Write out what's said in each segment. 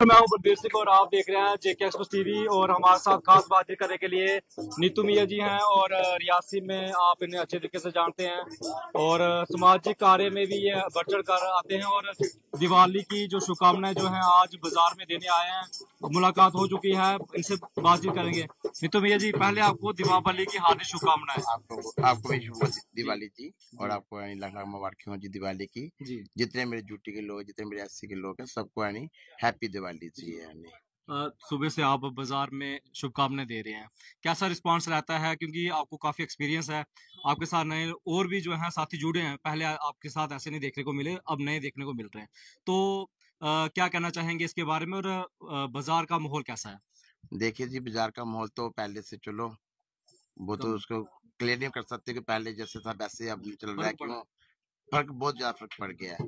मैं हूं बलबीर सिंह और आप देख रहे हैं जेके एक्सप्रेस टीवी। और हमारे साथ खास बातचीत करने के लिए नीतू मियाँ जी हैं और रियासी में आप इन्हें अच्छे तरीके से जानते हैं और सामाजिक कार्य में भी ये बढ़ चढ़ कर आते हैं। और दिवाली की जो शुभकामनाएं जो हैं आज बाजार में देने आए हैं। मुलाकात हो चुकी है, इनसे बातचीत करेंगे। नीतू मियाँ जी, पहले आपको दीपावली की हार्दिक शुभकामनाएं। आपको भी शुभ दिवाली जी, और आपको लाख मुबारक हो जी दिवाली की जी। जितने मेरे ड्यूटी के लोग, जितने मेरे एससी के लोग हैं, सबको यानी हैप्पी दिवाली जी। यानी सुबह से आप बाजार में शुभकामनाएं दे रहे हैं, कैसा रिस्पांस रहता है? क्योंकि आपको काफी एक्सपीरियंस है, आपके साथ नए और भी जो हैं साथी जुड़े हैं, पहले आपके साथ ऐसे नहीं देखने को मिले, अब नए देखने को मिल रहे हैं। तो क्या कहना चाहेंगे इसके बारे में? और बाजार का माहौल कैसा है? देखिए जी, बाजार का माहौल तो पहले से चलो वो तो कम उसको क्लियर नहीं कर सकते कि पहले जैसे था वैसे अब नहीं चल रहा है। फर्क पड़ा क्यों? फर्क बहुत ज्यादा फर्क पड़ गया है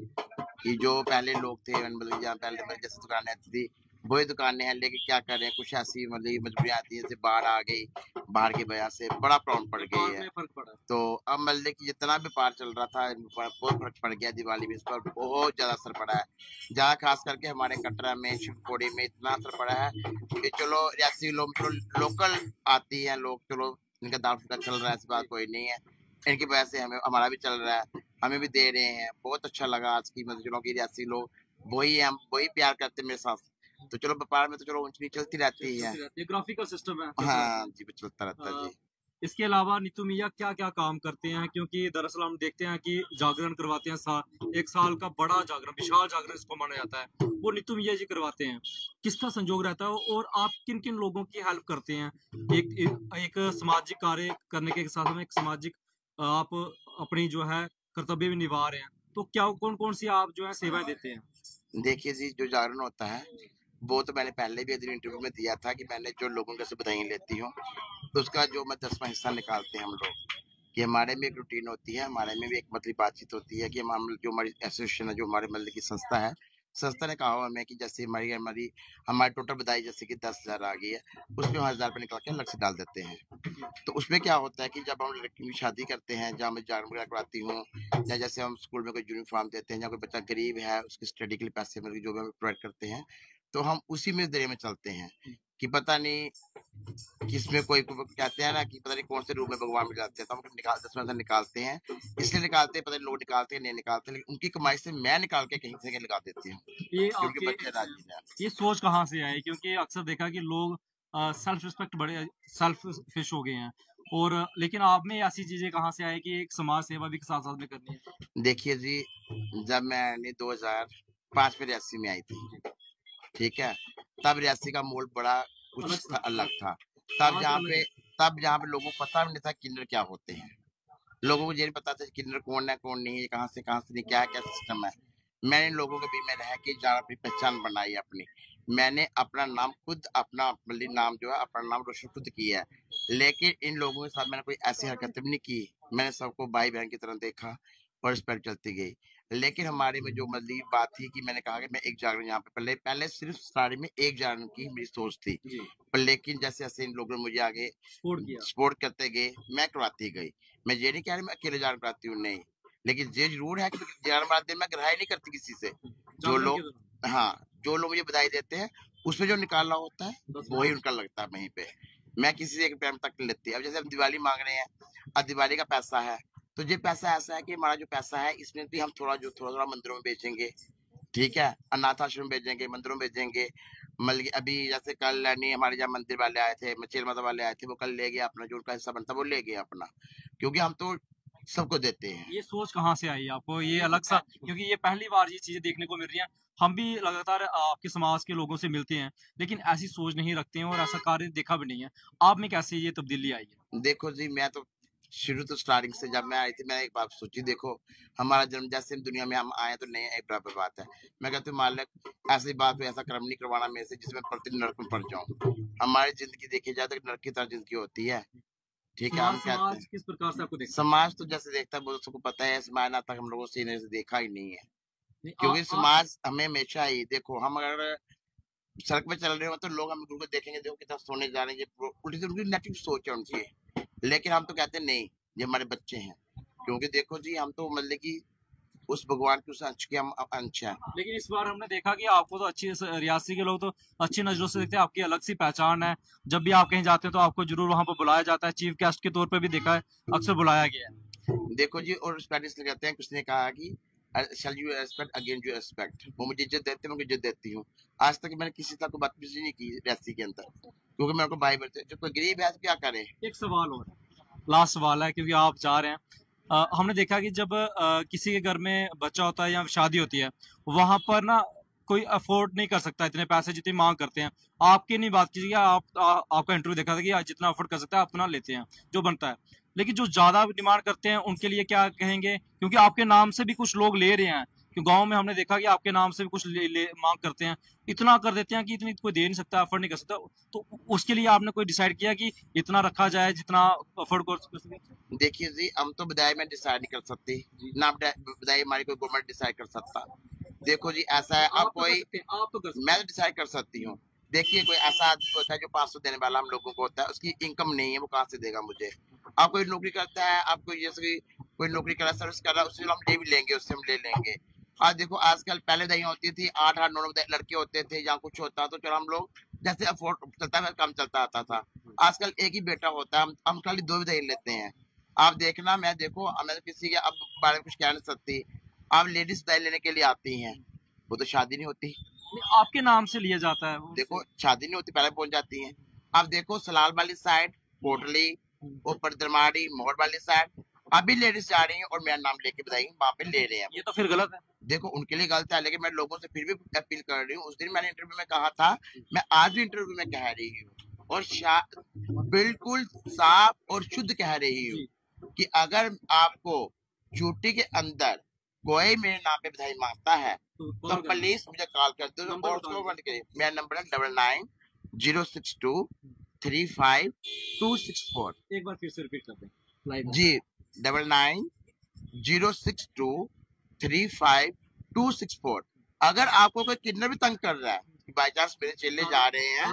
कि जो पहले लोग थे, मतलब जहाँ पहले मतलब जैसे दुकानें आती थी वही दुकानें हैं, लेकिन क्या करें, कुछ ऐसी मतलब मजबूरियां आती है, जैसे बाढ़ आ गई, बाढ़ की वजह से बड़ा प्रॉब्लम पड़ गई व्यापार है। में फर्क पड़ा। तो अब मतलब कि जितना व्यापार चल रहा था बहुत फर्क पड़ गया। दिवाली में इस पर बहुत ज्यादा असर पड़ा है, जहाँ खास करके हमारे कटरा में, शिवखोड़ी में इतना असर पड़ा है कि चलो रियासी लोग चलो लोकल आती है लोग, चलो इनका दाल फुल्का चल रहा है, ऐसी बात कोई नहीं है। इनकी वजह से हमें हमारा भी चल रहा है, हमें भी दे रहे हैं। बहुत अच्छा लगा आज की मतलब चलो कि रियासी लोग वही हम वही प्यार करते हैं मेरे साथ। तो चलो व्यापार में तो चलो ऊंच नीच चलती रहती है। ग्राफिकल सिस्टम है, चलता रहता हाँ है। जी, चलता रहता है जी। इसके अलावा नीतू मियाँ क्या क्या काम करते हैं? क्योंकि दरअसल हम देखते हैं कि जागरण करवाते हैं, एक साल का बड़ा जागरण, विशाल जागरण इसको माना जाता है, वो नीतू मियाँ जी करवाते हैं। किसका संजोग रहता है और आप किन किन लोगों की हेल्प करते हैं? एक सामाजिक कार्य करने के साथ में एक सामाजिक आप अपनी जो है कर्तव्य भी निभा रहे हैं, तो क्या कौन कौन सी आप जो है सेवाएं देते हैं? देखिए जी, जो जागरण होता है वो तो मैंने पहले भी एक इंटरव्यू में दिया था कि मैंने जो लोगों से बधाइयाँ लेती हूँ, तो उसका जो मैं 10वां हिस्सा निकालते हैं हम लोग। कि हमारे में एक रूटीन होती है, हमारे में भी एक मतलब बातचीत होती है कि हम जो हमारी एसोसिएशन है, जो हमारे मतलब की संस्था है, संस्था ने कहा हुआ हमें कि जैसे हमारी हमारी हमारी टोटल बधाई जैसे कि 10,000 आ गई है, उसमें हम 1,000 रुपये निकाल के अलग से डाल देते हैं। तो उसमें क्या होता है कि जब हम लड़की की शादी करते हैं, जहाँ मैं जागरण वगैरह कराती हूँ, या जैसे हम स्कूल में कोई यूनिफॉर्म देते हैं, या कोई बच्चा गरीब है उसकी स्टडी के लिए पैसे मतलब जो भी हम प्रोवाइड करते हैं, तो हम उसी में जरिए में चलते हैं कि पता नहीं किसमें कोई कहते हैं ना कि पता नहीं कौन से रूप में भगवान मिल जाते हैं, तो हम निकाल 10 में से निकालते हैं। इसलिए निकालते हैं, पता नहीं लोग निकालते हैं नहीं निकालते, लेकिन उनकी कमाई से मैं निकाल के कहीं से कहीं लगा देती हूँ ये क्योंकि आपके बच्चे राजी हैं। ये सोच कहाँ से आई? क्योंकि अक्सर देखा कि लोग सेल्फ रिस्पेक्ट बड़े सेल्फिश हो गए हैं, और लेकिन आप में ऐसी चीजें कहाँ से आए कि एक समाज सेवा भी साथ साथ में करनी है? देखिए जी, जब मैं 2005 में रियासी में आई थी, ठीक है, तब रियासी का मोल बड़ा अलग कुछ था, था, अलग था। आज अलग है। तब जहाँ पे लोगों को पता भी नहीं था किन्नर क्या होते हैं। लोगों को ये नहीं पता था किन्नर कौन है कौन नहीं है, कहाँ से नहीं, क्या क्या सिस्टम है। मैंने इन लोगों के बीच में रह के जान अपनी पहचान बनाई अपनी। मैंने अपना नाम खुद, अपना मतलब नाम जो है अपना नाम रोशन खुद किया है। लेकिन इन लोगों के साथ मैंने कोई ऐसी हरकत भी नहीं की। मैंने सबको भाई बहन की तरह देखा और रिस्पेक्ट चलती गई। लेकिन हमारे में जो मतलब बात थी कि मैंने कहा कि मैं एक जागरण यहाँ पे पहले पहले सिर्फ स्टार्टिंग में एक जागरण की मेरी सोच थी, पर लेकिन जैसे जैसे इन लोगों ने मुझे आगे सपोर्ट किया। सपोर्ट करते गए, मैं करवाती गई। मैं ये नहीं कह रही मैं अकेले जागरण कराती हूँ, नहीं, लेकिन ये जरूर है कि जागरण कराते मैं ग्रहाई नहीं करती किसी से। जो जागरण के लोग, दौरान हाँ, जो लोग मुझे बधाई देते हैं उसमें जो निकालना होता है वही उनका लगता है वहीं पे। मैं किसी से 1 रुपया तक नहीं लेती। अब जैसे हम दिवाली मांग रहे हैं, अब दिवाली का पैसा है, तो ये पैसा ऐसा है कि हमारा जो पैसा है इसमें भी हम थोड़ा थोड़ा मंदिरों में बेचेंगे, ठीक है, अनाथ आश्रम भेजेंगे, मंदिरों में भेजेंगे। मतलब कि अभी जैसे कल नहीं हमारे जहाँ मंदिर वाले आए थे, मचेल माता वाले आए थे, वो कल ले गए अपना जो उनका हिस्सा बनता वो ले गए अपना, क्योंकि हम तो सबको देते हैं। ये सोच कहाँ से आई आपको, ये अलग सा? क्योंकि ये पहली बार ये चीजें देखने को मिल रही हैं। हम भी लगातार आपके समाज के लोगों से मिलते हैं, लेकिन ऐसी सोच नहीं रखते हैं और ऐसा कार्य देखा भी नहीं है। आप में कैसे ये तब्दीली आई है? देखो जी, मैं तो शुरू तो स्टार्टिंग से जब मैं आई थी, मैंने एक बात सोची, देखो हमारा जन्म जैसे दुनिया में हम आए तो नहीं एक बराबर बात है। मैं कहती हूँ मालिक ऐसी बात ऐसा कर्म नहीं करवाना मेरे से जिसमें प्रति नरक में पड़ जाऊं। हमारी जिंदगी देखी जाए तो नरक की तरह जिंदगी होती है, ठीक है। हम कहते समाज हैं किस प्रकार से आपको देखता है? समाज तो जैसे देखता है वो तो सबको पता है, समाज ना तक हम लोगों से इन्हें से देखा ही नहीं है। नहीं, क्योंकि समाज हमें हमेशा ही, देखो हम अगर सड़क पे चल रहे हो तो लोग हम उनको देखेंगे, देखो कितना सोने जा रहे हैं, ये उल्टी से उनकी नेगेटिव सोच है उनकी। लेकिन हम तो कहते हैं नहीं, ये हमारे बच्चे हैं। क्योंकि देखो जी हम तो मतलब कि उस भगवान के उस अंश के हम अंश हैं। लेकिन इस बार हमने देखा कि आपको तो रियासी के लोग तो अच्छी नजरों से देखते हैं, आपकी अलग सी पहचान है। जब भी आप कहीं जाते हैं तो आपको जरूर वहां पर बुलाया जाता है, चीफ गेस्ट के तौर पे भी देखा है, अक्सर बुलाया गया है। देखो जी, और रिस्पेक्ट इसलिए कहते हैं, किसने कहा कि shall you respect again you respect. वो मुझे इज्जत देते हैं, मैं उनको इज्जत देती हूँ। आज तक मैंने किसी तक बदतमीजी नहीं की रियासी के अंदर, क्योंकि मैं उनको भाई बच्चे, जो कोई गरीब है तो क्या करे। एक सवाल और, लास्ट सवाल है क्योंकि आप जा रहे हैं। हमने देखा कि जब किसी के घर में बच्चा होता है या शादी होती है, वहां पर ना कोई अफोर्ड नहीं कर सकता इतने पैसे जितनी मांग करते हैं। आपकी नहीं बात कीजिए, आपका इंटरव्यू देखा था कि आप जितना अफोर्ड कर सकते हैं आप उतना लेते हैं जो बनता है। लेकिन जो ज्यादा डिमांड करते हैं उनके लिए क्या कहेंगे, क्योंकि आपके नाम से भी कुछ लोग ले रहे हैं। क्योंकि गांव में हमने देखा कि आपके नाम से भी कुछ मांग करते हैं, इतना कर देते हैं कि इतनी कोई दे नहीं सकता, अफोर्ड नहीं कर सकता। तो उसके लिए आपने कोई डिसाइड किया कि इतना रखा जाए जितना अफोर्ड कर सके? देखिए जी, हम तो बधाई में डिसाइड नहीं कर सकते, ना बधाई हमारी कोई गवर्नमेंट डिसाइड कर सकता। देखो जी, ऐसा है, अब कोई मैं डिसाइड कर सकती हूँ। देखिए, कोई ऐसा आदमी होता है जो 500 देने वाला हम लोगों को होता है, उसकी इनकम नहीं है, वो कहाँ से देगा मुझे। आप कोई नौकरी करता है, आप कोई जैसे कोई नौकरी कर रहा है, सर्विस कर रहा है, उससे हम ले भी लेंगे, उससे हम ले लेंगे। आज देखो, आजकल पहले दही होती थी 8-8 9 लड़के होते थे, या कुछ होता तो चलो हम लोग जैसे अफोर्ड चलता है कम चलता आता था। आजकल एक ही बेटा होता है, हम खाली 2 भी दही लेते हैं। आप देखना, मैं देखो, मैं किसी के अब बारे में कुछ कह नहीं सकती। आप लेडीज दही लेने के लिए आती हैं, वो तो शादी नहीं होती। आपके नाम से लिया जाता है देखो, शादी नहीं होती, पहले पहुंच जाती हैं। आप देखो, सलाल वाली साइड, कोटली, ऊपर दरमाड़ी, मोड़ वाली साइड, अभी लेडीज जा रही हैं और मेरा नाम लेके बताइए वहां पे ले रहे हैं। ये तो फिर गलत है। देखो, उनके लिए गलत है, लेकिन मैं लोगों से फिर भी अपील कर रही हूँ। उस दिन मैंने इंटरव्यू में कहा था, मैं आज भी इंटरव्यू में कह रही हूँ, और बिल्कुल साफ और शुद्ध कह रही हूँ कि अगर आपको ड्यूटी के अंदर कोई मेरे नाम पे बधाई मांगता है तो प्लीज मुझे कॉल कर दो, और उसको बंद करिए। मेरा नंबर है 9906235264। एक बार फिर से रिपीट कर दें जी, 9906235264। अगर आपको कोई किडनैप भी तंग कर रहा है, बाई चांस मेरे चेले जा रहे हैं,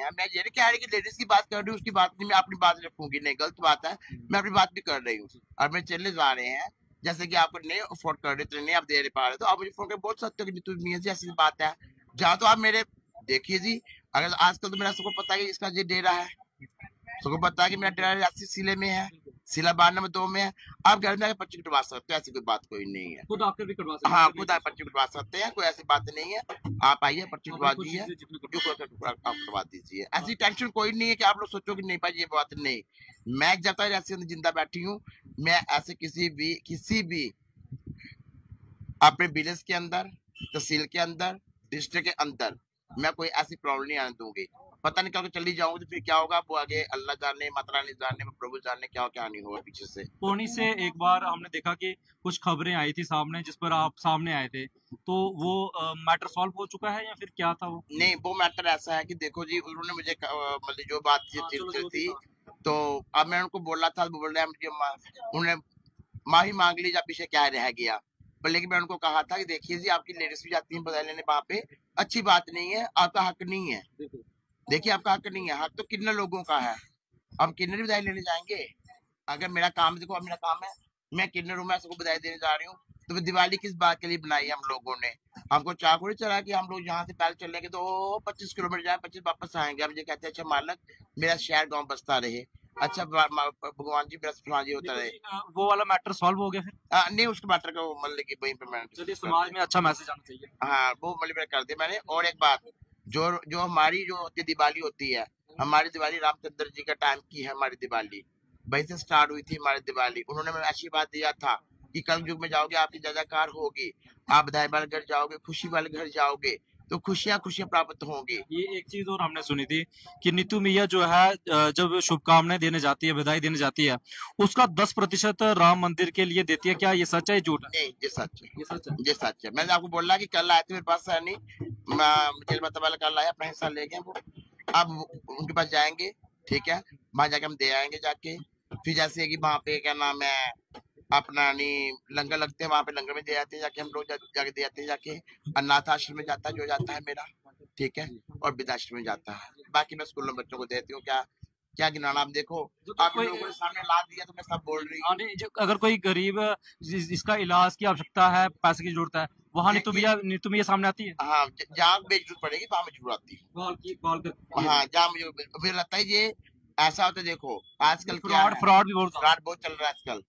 मैं ये नहीं कह रही कि लेडीज की बात कर रही हूँ, उसकी बात नहीं, मैं अपनी बात रखूंगी, नहीं गलत बात है, मैं अपनी बात भी कर रही हूँ। और मेरे चेले जा रहे हैं, जैसे कि आपको नहीं अफोर्ड कर रहे थे, नहीं आप दे रहे पा रहे, तो आप मुझे फोन कर बोल सकते हो कि तू मियां जी ऐसी बात है। जहाँ तो आप मेरे देखिए जी, अगर आजकल तो मेरा सबको पता है कि इसका ये डेरा है, सबको पता है कि मेरा डेरा रियासी सिले में है, सिला 12 नंबर 2 में है। आप घर में आके पर्ची कटवा सकते हो, ऐसी कोई बात कोई नहीं है। खुद आकर भी करवा सकते हैं। हाँ, खुद आप पर्ची कटवा सकते हैं, कोई ऐसी बात नहीं है। आप आइए, पर्ची कटवा दीजिए, आप करवा दीजिए। ऐसी टेंशन कोई नहीं है कि आप लोग सोचो कि नहीं भाई ये बात नहीं। मैं जब तक रियासी में जिंदा बैठी हूँ, मैं ऐसे किसी भी अपने विलेज के अंदर, तहसील के अंदर, डिस्ट्रिक्ट के अंदर मैं कोई ऐसी प्रॉब्लम नहीं आने दूंगी। पता नहीं कल को चली जाऊंगी तो फिर क्या होगा, वो आगे अल्लाह जाने, माता रानी जाने, प्रभु जाने क्या नहीं होगा पीछे से। पोनी से एक बार हमने देखा कि कुछ खबरें आई थी सामने, जिस पर आप सामने आए थे, तो वो मैटर सॉल्व हो चुका है या फिर क्या था वो? नहीं, वो मैटर ऐसा है कि देखो जी, उन्होंने मुझे मतलब जो बात थी, तो अब मैं उनको बोला था, बोल रहे हैं मुझे, उन्हें माही मांग ली, या पीछे क्या रह गया। पर लेकिन मैं उनको कहा था कि देखिए जी, आपकी लेडीज भी जाती हैं बधाई लेने वहां पे, अच्छी बात नहीं है, आपका हक नहीं है। देखिए, आपका हक नहीं है, हक तो कितने लोगों का है। हम किन्नर बधाई लेने जाएंगे? अगर मेरा काम, देखो अब मेरा काम है, मैं किन्नर हूँ, मैं सबको बधाई देने जा रही हूँ, तो दिवाली किस बात के लिए बनाई है हम लोगों ने? हमको चाकू चला कि हम लोग यहाँ से पहले चलेंगे तो 25 किलोमीटर जाए, 25 वापस आएंगे। हम ये कहते हैं, अच्छा मालक मेरा शहर गाँव बसता रहे, अच्छा भगवान जी मेरा फलाना जी होता रहे। वो वाला मैटर सॉल्व हो गया फिर? नहीं, उसके मैटर को मतलब कि वहीं पे चलिए, समाज में अच्छा मैसेज आना चाहिए। हाँ, वो मतलब कर दिया मैंने। और एक बात, जो हमारी जो होती दिवाली होती है, हमारी दिवाली रामचंद्र जी का टाइम की है। हमारी दिवाली वहीं से स्टार्ट हुई थी हमारी दिवाली। उन्होंने हमें आशीर्वाद दिया था कि कल युग में जाओगे आपकी जयकार होगी, आप बधाई वाले घर जाओगे, खुशी वाले घर जाओगे, तो खुशियां प्राप्त होंगी। ये एक चीज और हमने सुनी थी कि नीतू मिया जो है, जब शुभकामनाएं देने जाती है, बधाई देने जाती है, उसका 10% राम मंदिर के लिए देती है। क्या ये सच है, झूठ है? नहीं, ये सच है, ये सच है। ये सच है। मैंने आपको बोला कि कल आए थे मेरे पास, है नहीं, मुझे पता वाला कल आया, अपना हिस्सा ले गए वो। अब उनके पास जाएंगे, ठीक है, वहां जाके हम दे आएंगे जाके। फिर जैसे कि वहां पे क्या नाम है अपना, नहीं लंगर लगते हैं, वहां पे लंगर में दे जाते हैं जाके, हम लोग जाके दे जाते हैं जाके। अनाथ आश्रम में जाता है जो जाता है मेरा, ठीक है, और वृद्धाश्रम में जाता है। बाकी मैं स्कूल में बच्चों को देती हूँ। क्या क्या गिनाना, आप देखो आप लोगों के सामने ला दिया तो मैं सब बोल रही हूँ। अगर कोई गरीब जिसका इलाज की आवश्यकता है, पैसे की जरूरत है, वहाँ नीतू मिया सामने आती है। हाँ, जहाँ मुझे जरूरत पड़ेगी वहाँ मैं जरूर आती हूँ। कॉल कर। हाँ, जहाँ मुझे लगता है ये ऐसा होता है। देखो आजकल क्या है, फ्रॉड भी फ्रॉड बहुत चल रहा है आजकल।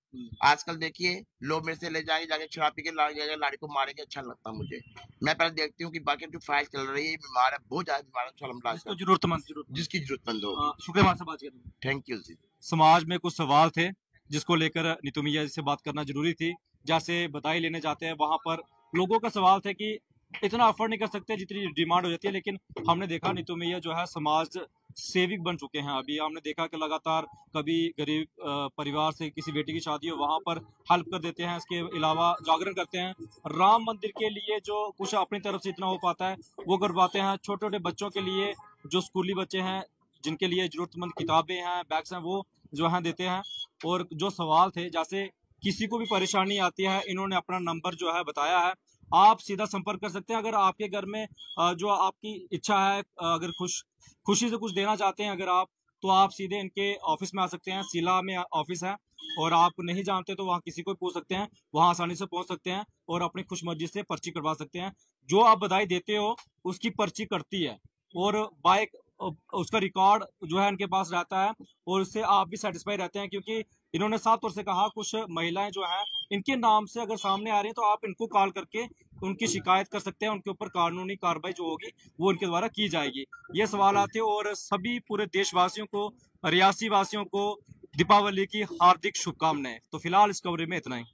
आजकल देखिए लोग मेरे से ले जाके शराब पी के लाड़ी को मारेंगे, अच्छा लगता मुझे। मैं पहले देखती हूँ कि बाकी जो फाइल चल रही है, बीमार है, बहुत ज्यादा बीमार है, जिसकी जरूरतमंद हो। शुक्रिया से बात करने। थैंक यू जी। समाज में कुछ सवाल थे जिसको लेकर नीतू मिया जी से बात करना जरूरी थी। जैसे बधाई लेने जाते हैं, वहां पर लोगों का सवाल था कि इतना अफोर्ड नहीं कर सकते जितनी डिमांड हो जाती है, लेकिन हमने देखा नीतू मिया जो है समाज सेविक बन चुके हैं। अभी हमने देखा कि लगातार कभी गरीब परिवार से किसी बेटी की शादी हो, वहां पर हेल्प कर देते हैं। इसके अलावा जागरण करते हैं, राम मंदिर के लिए जो कुछ अपनी तरफ से इतना हो पाता है वो करवाते हैं। छोटे छोटे बच्चों के लिए, जो स्कूली बच्चे हैं जिनके लिए जरूरतमंद किताबें हैं, बैग्स हैं, वो जो है देते हैं। और जो सवाल थे, जैसे किसी को भी परेशानी आती है, इन्होंने अपना नंबर जो है बताया है, आप सीधा संपर्क कर सकते हैं। अगर आपके घर में जो आपकी इच्छा है, अगर खुशी से कुछ देना चाहते हैं अगर आप, तो आप सीधे इनके ऑफिस में आ सकते हैं। सिला में ऑफिस है, और आप नहीं जानते तो वहाँ किसी को पूछ सकते हैं, वहाँ आसानी से पहुंच सकते हैं और अपनी खुशमर्जी से पर्ची करवा सकते हैं। जो आप बधाई देते हो उसकी पर्ची कटती है, और बाइक उसका रिकॉर्ड जो है इनके पास रहता है, और उससे आप भी सेटिस्फाई रहते हैं। क्योंकि इन्होंने साफ तौर से कहा, कुछ महिलाएं जो हैं इनके नाम से अगर सामने आ रही हैं तो आप इनको कॉल करके उनकी शिकायत कर सकते हैं, उनके ऊपर कानूनी कार्रवाई जो होगी वो इनके द्वारा की जाएगी। ये सवाल थे, और सभी पूरे देशवासियों को, रियासी वासियों को दीपावली की हार्दिक शुभकामनाएं। तो फिलहाल इस कवरेज में इतना ही।